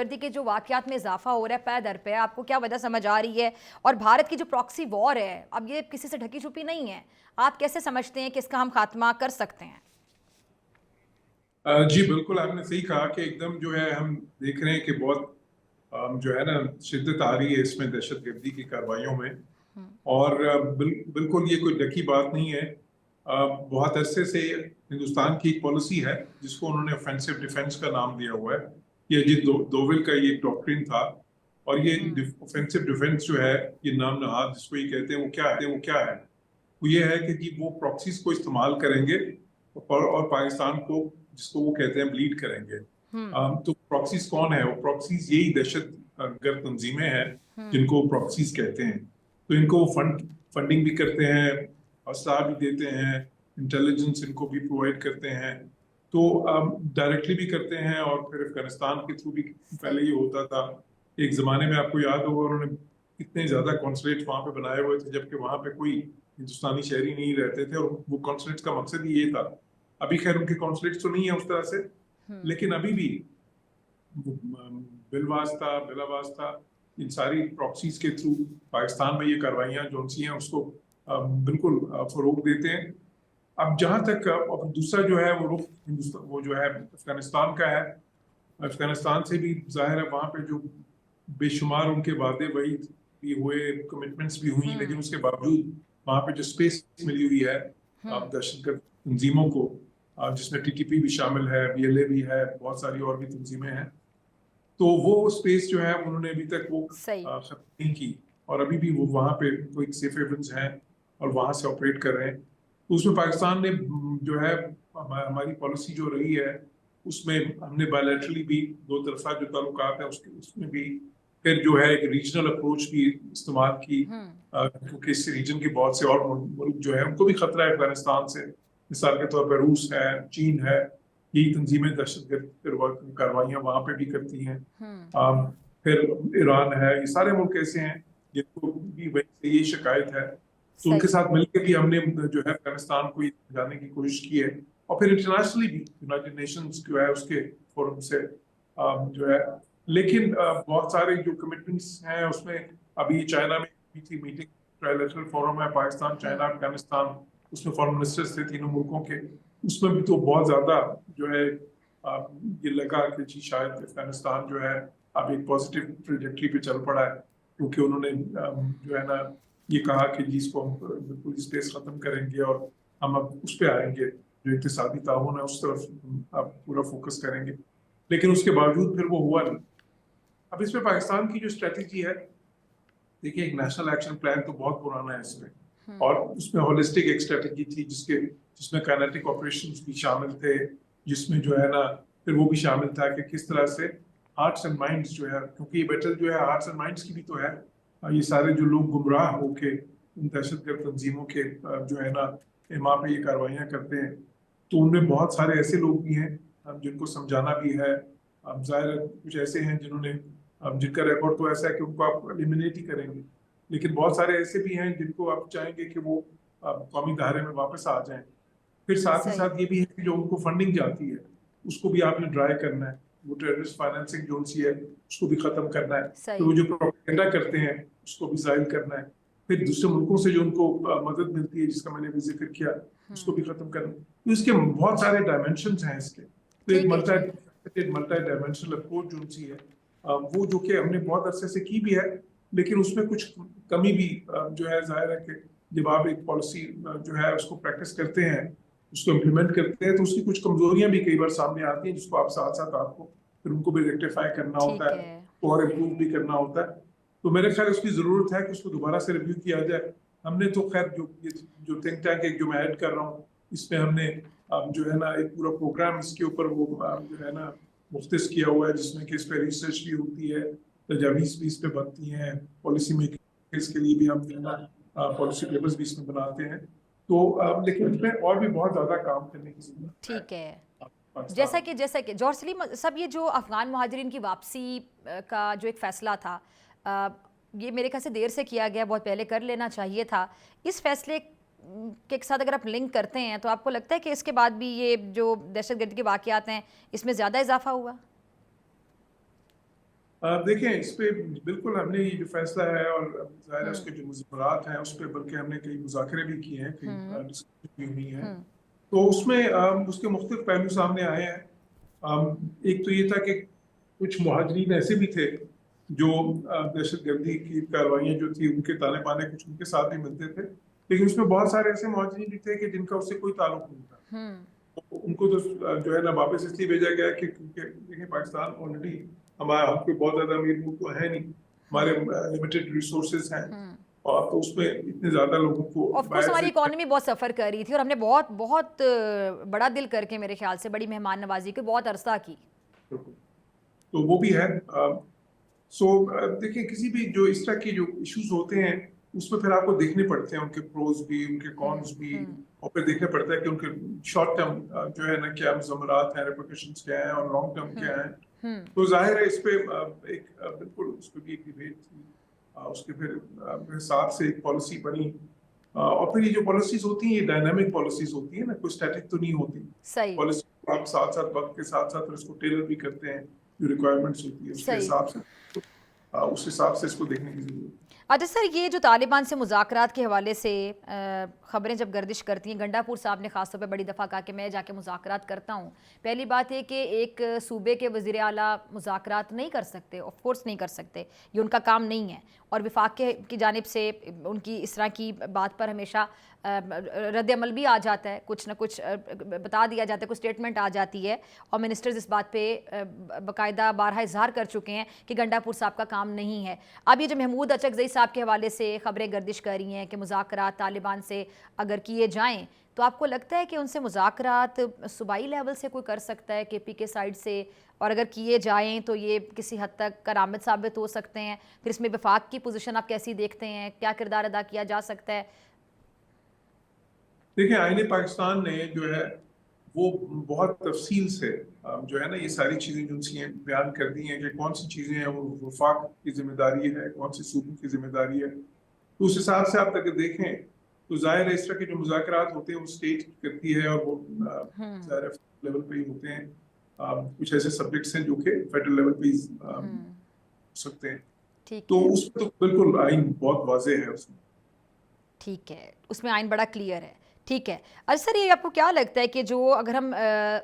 दहशतगर्दी के जो वाकयात में इजाफा हो रहा है पै दर पे, आपको क्या वजह समझ आ रही है? और भारत की जो प्रॉक्सी वॉर है, अब ये किसी से ढकी छुपी नहीं है, आप कैसे समझते हैं कि इसका हम खात्मा कर सकते हैं? जी बिल्कुल, आपने सही कहा कि एकदम जो है हम देख रहे हैं कि बहुत जो है ना शिद्दत आ रही है इसमें दहशतगर्दी की कार्रवाइयों में। और बिल्कुल ये कोई ढकी बात नहीं है। बहुत अरसे से हिंदुस्तान की एक पॉलिसी है जिसको उन्होंने ऑफेंसिव डिफेंस का नाम दिया हुआ है। ये अजीत दोवल का ये एक डॉक्ट्रिन था। और ये ऑफेंसिव डिफेंस जो है, ये नाम नहाद जिसको ये कहते हैं, वो क्या है? वो ये है कि जी वो प्रॉक्सीज को इस्तेमाल करेंगे और पाकिस्तान को, जिसको वो कहते हैं, ब्लीड करेंगे। तो प्रॉक्सीज कौन है? वो प्रॉक्सीज यही दहशत गर्द तंजीमें हैं जिनको प्रॉक्सीज कहते हैं। तो इनको वो फंडिंग भी करते हैं, असला भी देते हैं, इंटेलिजेंस इनको भी प्रोवाइड करते हैं। तो डायरेक्टली भी करते हैं और फिर अफगानिस्तान के थ्रू भी पहले ये होता था। एक जमाने में आपको याद होगा उन्होंने कितने ज्यादा कॉन्सुलेट वहां पे बनाए हुए थे, जबकि वहां पे कोई हिंदुस्तानी शहरी नहीं रहते थे, और वो कॉन्सुलेट्स का मकसद ही ये था। अभी खैर उनके कॉन्सुलेट्स तो नहीं है उस तरह से, लेकिन अभी भी बिलवास्ता बिलावास्ता इन सारी प्रॉक्सीज के थ्रू पाकिस्तान में ये कार्रवाइयां जो सी हैं उसको बिल्कुल फरोग देते हैं। अब जहां तक अब दूसरा जो है वो रुख हिंदुस्तान, वो जो है अफगानिस्तान का है। अफगानिस्तान से भी जाहिर है वहां पे जो बेशुमार उनके वादे वही भी हुए, कमिटमेंट्स भी हुई, लेकिन उसके बावजूद वहां पे जो स्पेस मिली हुई है दहशतगर्द तंजीमों को, जिसमें टीटीपी भी शामिल है, बीएलए भी है, बहुत सारी और भी तंजीमें हैं। तो वो स्पेस जो है उन्होंने अभी तक वो सही। खत्म नहीं की, और अभी भी वो वहां पे कोई सेफ हेवन्स हैं और वहां से ऑपरेट कर रहे हैं। तो उसमें पाकिस्तान ने जो है हमारी पॉलिसी जो रही है उसमें हमने बायलैटरली भी दो तरफा जो ताल्लुकात है उसके उसमें भी फिर जो है एक रीजनल अप्रोच भी इस्तेमाल की। क्योंकि इस रीजन के बहुत से और मुल्क जो है उनको भी खतरा है अफगानिस्तान से। मिसाल के तौर पर रूस है, चीन है, यही तंजीमें दहशतगर्द कार्रवाइयां वहां पे भी करती हैं। फिर ईरान है, ये सारे मुल्क ऐसे हैं जिनको भी वही से ये शिकायत है। तो उनके सही। साथ मिलकर भी हमने जो है अफगानिस्तान को जाने की कोशिश की है। और फिर इंटरनेशनली भी यूनाइटेड नेशंस जो है उसके फोरम से जो है। लेकिन बहुत सारे जो कमिटमेंट्स हैं उसमें अभी चाइना में भी थी मीटिंग, ट्राइलेटरल फोरम है पाकिस्तान चाइना अफगानिस्तान, उसमें फॉरेन मिनिस्टर्स थे तीनों मुल्कों के। उसमें भी तो बहुत ज्यादा जो है ये लगा कि जी शायद अफगानिस्तान जो है अब एक पॉजिटिव ट्रेजेक्टरी पे चल पड़ा है, क्योंकि उन्होंने जो है ना ये कहा कि जी इसको हम बिल्कुल स्पेस खत्म करेंगे और हम अब उस पर आएंगे, जो इक्तिसादी ताउन है उस तरफ अब पूरा फोकस करेंगे। लेकिन उसके बावजूद फिर वो हुआ नहीं। अब इसमें पाकिस्तान की जो स्ट्रेटेजी है, देखिए एक नेशनल एक्शन प्लान तो बहुत पुराना है इसमें, और उसमें होलिस्टिक एक स्ट्रेटेजी थी जिसमें काइनेटिक ऑपरेशंस भी शामिल थे, जिसमें जो है ना फिर वो भी शामिल था कि किस तरह से हार्ट्स एंड माइंड्स जो है, क्योंकि ये बैटल जो है हार्ट्स एंड माइंड्स की भी तो है। ये सारे जो लोग गुमराह होके इन दहशतगर्द तंजीमों के जो है ना वहाँ पे ये कार्रवाइयाँ करते हैं, तो उनमें बहुत सारे ऐसे लोग भी हैं जिनको समझाना भी है। अब जाहिर है कुछ ऐसे हैं जिन्होंने, अब जिनका रिकॉर्ड तो ऐसा है कि उनको आप एलिमिनेट ही करेंगे, लेकिन बहुत सारे ऐसे भी हैं जिनको आप चाहेंगे कि वो कौमी धारे में वापस आ जाएं। फिर साथ ही सही। साथ ये भी है कि जो उनको फंडिंग जाती है उसको भी आपने ड्राई करना है, वो टेररिस्ट फाइनेंसिंग जो उनसी है उसको भी खत्म करना है। फिर सही। वो जो प्रोपेगेंडा करते हैं उसको भी जाहिर करना है। फिर दूसरे मुल्कों से जो उनको मदद मिलती है, जिसका मैंने भी जिक्र किया, उसको भी खत्म करना है। तो इसके बहुत सारे डायमेंशन हैं इसके। तो एक ठीक है जी। मल्टी डायमेंशनल अप्रोच जो उनसी है वो जो कि हमने बहुत अरसे से की भी है, लेकिन उसमें कुछ कमी भी जो है जाहिर है कि जब आप एक पॉलिसी जो है उसको प्रैक्टिस करते हैं, उसको इम्प्लीमेंट करते हैं, तो उसकी कुछ कमजोरियां भी कई बार सामने आती हैं, जिसको आप साथ साथ आपको फिर उनको भी रेक्टिफाई करना होता ठीक है है। और इम्प्रूव भी करना होता है। तो मेरे ख्याल उसकी जरूरत है कि उसको दोबारा से रिव्यू किया जाए। हमने तो खैर जो थिंक टैंक एक जो मैं ऐड कर रहा हूँ, इसमें हमने जो है ना एक पूरा प्रोग्राम इसके ऊपर वो जो है ना मुख्तस किया हुआ है, जिसमें कि इस पे रिसर्च भी होती है, तजावीज़ भी इस पे बनती हैं, पॉलिसी मेकर्स के लिए भी हम जो है ना पॉलिसी पेपर्स भी इसमें बनाते हैं। तो लेकिन इसमें और भी बहुत ज्यादा काम करने की जरूरत है ठीक है। पाकिस्तान में। जैसा कि जौहर सलीम सब, ये जो अफगान मुहाजिरीन की वापसी का जो एक फ़ैसला था, ये मेरे ख्याल से देर से किया गया, बहुत पहले कर लेना चाहिए था। इस फैसले के साथ अगर आप लिंक करते हैं तो आपको लगता है कि इसके बाद भी ये जो दहशतगर्दी के वाक़यात हैं इसमें ज़्यादा इजाफा हुआ? देखें, इस पे बिल्कुल हमने ये जो फैसला है और जाहिर है हम्म उसके जो मुज़ाकरात हैं उस पे बल्कि हमने कई मुज़ाकरे भी किए हैं, कई हम्म डिस्कशन भी हुई हैं। हम्म तो उसमें उसके मुख्तलिफ पहलू सामने आए हैं। एक तो ये था कि कुछ मुहाजिरीन ऐसे भी थे जो दहशतगर्दी की कार्रवाइयाँ जो थी उनके ताने बाने कुछ उनके साथ भी मिलते थे, लेकिन उसमें बहुत सारे ऐसे मुहाजिरीन भी थे कि जिनका उससे कोई ताल्लुक नहीं था। हम्म तो उनको तो जो है ना वापस इसलिए भेजा गया कि क्योंकि देखिए पाकिस्तान ऑलरेडी हमारा हम कोई बहुत ज्यादा अमीर मुल्क तो है नहीं, हमारे हम्म लिमिटेड रिसोर्सेज हैं, हम्म और तो उसमें इतने ज्यादा लोगों को ऑफ कोर्स बाहर हमारी से इकोनॉमी बहुत सफ़र कर रही थी और हमने बहुत बहुत बड़ा दिल करके मेरे ख्याल से बड़ी मेहमान नवाजी की बहुत अरसा की। तो वो भी है। सो देखिए, किसी भी जो इस तरह के जो इश्यूज होते हैं उसमें फिर आपको देखने पड़ते हैं, उनके प्रोज भी उनके कॉन्स भी, हम्म और फिर देखना पड़ता है कि उनके शॉर्ट टर्म जो है ना क्या मुज़म्मरात हैं, रिपरकशंस क्या हैं, और लॉन्ग टर्म क्या हम्म हैं। हम्म तो जाहिर है इस पे एक बिल्कुल उस पर भी एक डिबेट थी। उसके फिर हिसाब से एक पॉलिसी बनी। और फिर ये जो पॉलिसीज होती हैं ये डायनामिक पॉलिसीज होती है ना, कोई स्टैटिक तो नहीं होती। सही पॉलिसी आप साथ साथ वक्त के साथ साथ फिर उसको टेलर भी करते हैं, जो रिक्वायरमेंट्स होती है उसके सही हिसाब से। उस हिसाब से इसको देखने की जरूरत है। अच्छा सर, ये जो तालिबान से मुज़ाकरात के हवाले से ख़बरें जब गर्दिश करती हैं, गंडापुर साहब ने ख़ास तौर पे बड़ी दफ़ा कहा कि मैं जाके मुज़ाकरात करता हूँ। पहली बात है कि एक सूबे के वज़ीर आला मुज़ाकरात नहीं कर सकते, ऑफ कोर्स नहीं कर सकते, ये उनका काम नहीं है। और विफाक की जानिब से उनकी इस तरह की बात पर हमेशा रद्द अमल भी आ जाता है, कुछ ना कुछ बता दिया जाता है, कुछ स्टेटमेंट आ जाती है, और मिनिस्टर्स इस बात पे बाकायदा बारहा इजहार कर चुके हैं कि गंडापुर साहब का काम नहीं है। अब ये जो महमूद अचकज़ई साहब के हवाले से ख़बरें गर्दिश कर रही हैं कि मुज़ाकरात तालिबान से अगर किए जाएँ, तो आपको लगता है कि उनसे मुज़ाकरात सूबाई लेवल से कोई कर सकता है KP के साइड से? और अगर किए जाएँ तो ये किसी हद तक करामत साबित हो सकते हैं? फिर इसमें वफाक की पोजीशन आप कैसी देखते हैं? क्या किरदार अदा किया जा सकता है? देखिए, आईने पाकिस्तान ने जो है वो बहुत तफसील से जो है ना ये सारी चीजें जो सी बयान कर दी हैं कि कौन सी चीजें हैं वो वफाक की जिम्मेदारी है, कौन सी सूबों की जिम्मेदारी है। तो उस हिसाब से आप अगर देखें तो जाहिर है इस तरह के जो मुज़ाकरात होते हैं वो स्टेट करती है, और वो जाहिर है लेवल पे ही होते हैं। कुछ ऐसे सब्जेक्ट्स हैं जो कि फेडरल लेवल पे ही हो सकते हैं। ठीक तो है, उसमें तो बिल्कुल आइन बहुत वाज़ेह है उसमें। ठीक है, उसमें आइन बड़ा क्लियर है। ठीक है। अच्छा सर, ये आपको क्या लगता है कि जो अगर हम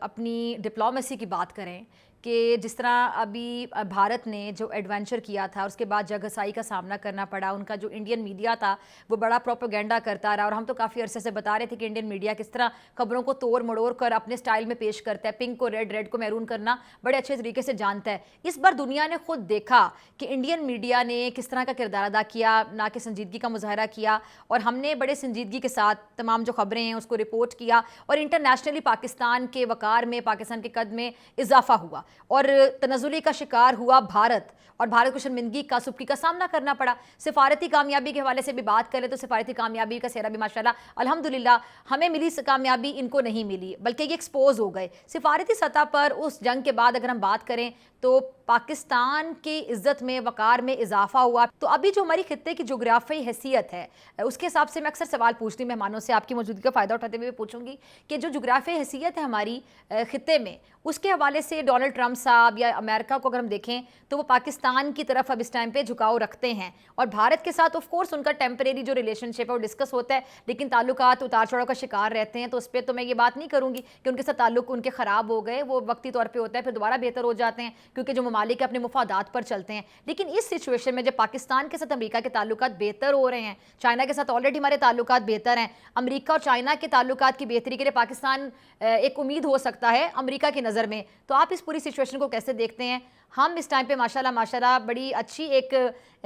अपनी डिप्लोमेसी की बात करें कि जिस तरह अभी भारत ने जो एडवेंचर किया था उसके बाद जगहसाई का सामना करना पड़ा, उनका जो इंडियन मीडिया था वो बड़ा प्रोपेगेंडा करता रहा, और हम तो काफ़ी अरसे से बता रहे थे कि इंडियन मीडिया किस तरह खबरों को तोड़ मड़ोड़ कर अपने स्टाइल में पेश करता है, पिंक को रेड, रेड को मैरून करना बड़े अच्छे तरीके से जानता है। इस बार दुनिया ने खुद देखा कि इंडियन मीडिया ने किस तरह का किरदार अदा किया, ना कि संजीदगी का मुजाहरा किया, और हमने बड़े संजीदगी के साथ तमाम जो खबरें हैं उसको रिपोर्ट किया, और इंटरनेशनली पाकिस्तान के वकार में, पाकिस्तान के कद में इजाफा हुआ, और तनज़ुली का शिकार हुआ भारत, और भारत को शर्मिंदगी का, सुबकी का सामना करना पड़ा। सिफारती कामयाबी के हवाले से भी बात करें तो सिफारती कामयाबी का सेहरा भी माशाल्लाह अल्हम्दुलिल्लाह हमें मिली, कामयाबी इनको नहीं मिली, बल्कि ये एक्सपोज हो गए। सिफारती सतह पर उस जंग के बाद अगर हम बात करें तो पाकिस्तान की इज्जत में, वकार में इजाफा हुआ। तो अभी जो हमारी खित्ते की जोग्राफी हैसियत है उसके हिसाब से मैं अक्सर सवाल पूछती हूँ मेहमानों से, आपकी मौजूदगी का फ़ायदा उठाते हुए पूछूंगी कि जो जोग्राफी हैसियत है हमारी खित्ते में, उसके हवाले से डोनाल्ड ट्रंप साहब या अमेरिका को अगर हम देखें तो वो पाकिस्तान की तरफ अब इस टाइम पे झुकाव रखते हैं, और भारत के साथ ऑफ कोर्स उनका टेम्परेरी जो रिलेशनशिप है वो डिस्कस होता है, लेकिन ताल्लुकात उतार चढ़ाव का शिकार रहते हैं। तो उस पर तो मैं ये बात नहीं करूंगी कि उनके साथ ताल्लुक उनके ख़राब हो गए, वो वक्ती तौर पर होता है, फिर दोबारा बेहतर हो जाते हैं, क्योंकि जो ममालिक अपने मुफादात पर चलते हैं। लेकिन इस सिचुएशन में जब पाकिस्तान के साथ अमेरिका के ताल्लुकात बेहतर हो रहे हैं, चाइना के साथ ऑलरेडी हमारे ताल्लुकात बेहतर हैं, अमेरिका और चाइना के ताल्लुकात की बेहतरी के लिए पाकिस्तान एक उम्मीद हो सकता है अमेरिका की नज़र में, तो आप इस पूरी सिचुएशन को कैसे देखते हैं? हम इस टाइम पे माशाल्लाह माशाल्लाह बड़ी अच्छी एक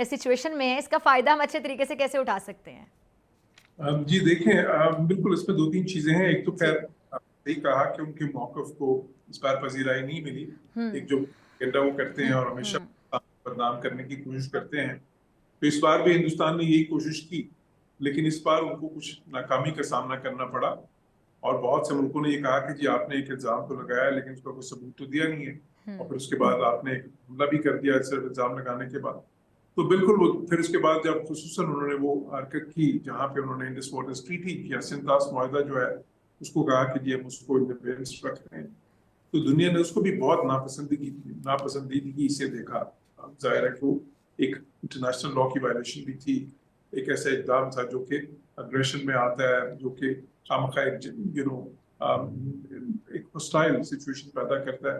सिचुएशन में है, इसका फ़ायदा हम अच्छे तरीके से कैसे उठा सकते हैं? जी देखें, बिल्कुल इसमें दो तीन चीजें हैं। एक तो जी। खैर आपने सही कहा कि उनके मौकफ को इस बार पजीराई नहीं मिली। एक जो एजेंडा वो करते हैं और हमेशा बदनाम करने की कोशिश करते हैं, तो इस बार भी हिंदुस्तान ने यही कोशिश की, लेकिन इस बार उनको कुछ नाकामी का सामना करना पड़ा। और बहुत से मुल्कों ने ये कहा कि जी आपने एक इल्जाम तो लगाया लेकिन उसका कोई सबूत तो दिया नहीं है, और फिर उसके बाद आपने एक हमला भी कर दिया सिर्फ इल्जाम लगाने के बाद। तो बिल्कुल वो फिर उसके बाद जब खुसूसन उन्होंने वो हरकत की जहाँ पे उन्होंने इंडस वाटर्स ट्रीटी या सिंतास मुआहदा जो है उसको कहा कि जी हम उसको इंडिपेंडेंस रखते हैं, तो दुनिया ने उसको भी बहुत नापसंदीदगी से देखा। जाहिर है कि वो एक इंटरनेशनल लॉ की वायलेशन भी थी, एक ऐसा इकदाम था जो कि अग्रेशन में आता है, जो कि खामखा एक हॉस्टाइल सिचुएशन पैदा करता है।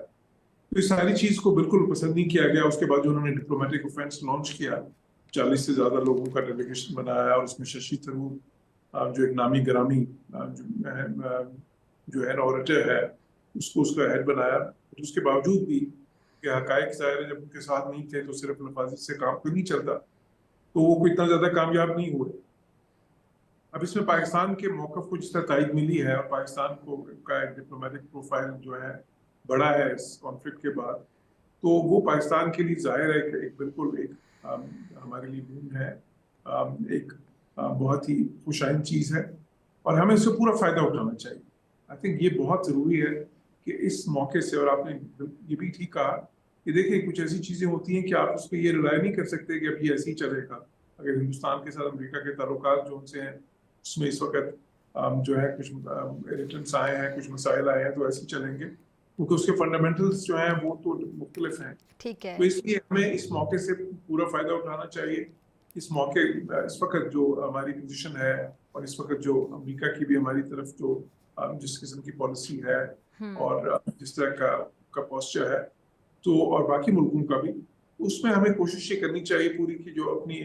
तो इस सारी चीज को बिल्कुल पसंद नहीं किया गया। उसके बाद जो उन्होंने डिप्लोमेटिक ऑफेंस लॉन्च किया, 40 से ज्यादा लोगों का डेलीगेशन बनाया और उसमें शशि थरूर जो एक नामी गिरामी जो है ऑडिटर है, उसको उसका हेड बनाया। तो उसके बावजूद भी कि हकायक ज़ाहिर है जब उनके साथ नहीं थे तो सिर्फ लफाजी से काम तो नहीं चलता, तो वो कोई इतना ज्यादा कामयाब नहीं हुए। अब इसमें पाकिस्तान के मौक़िफ़ को जिस तरह तायद मिली है और पाकिस्तान को का एक डिप्लोमेटिक प्रोफाइल जो है बढ़ा है इस कॉन्फ्लिक्ट के बाद, तो वो पाकिस्तान के लिए ज़ाहिर है कि एक बिल्कुल एक हमारे लिए बून है, एक बहुत ही खुशाइन चीज़ है और हमें इससे पूरा फ़ायदा उठाना चाहिए। आई थिंक ये बहुत ज़रूरी है कि इस मौके से, और आपने ये भी ठीक कहा कि देखिए कुछ ऐसी चीज़ें होती हैं कि आप उस पर ये रिलाय नहीं कर सकते कि अब ये ऐसे ही चलेगा। अगर हिंदुस्तान के साथ अमेरिका के ताल्लुकात जो उनसे हैं उसमें इस वक्त जो है कुछ इरिटेंट्स आए हैं, कुछ मसाइल आए हैं, तो ऐसे ही चलेंगे क्योंकि उसके फंडामेंटल्स जो हैं वो तो मुख्तलिफ हैं। ठीक है। तो इसलिए हमें इस मौके से पूरा फायदा उठाना चाहिए। इस मौके इस वक्त जो हमारी पोजीशन है और इस वक्त जो अमेरिका की भी हमारी तरफ जो जिस किस्म की पॉलिसी है और जिस तरह का पोस्चर है, तो और बाकी मुल्कों का भी, उसमें हमें कोशिश ये करनी चाहिए पूरी की जो अपनी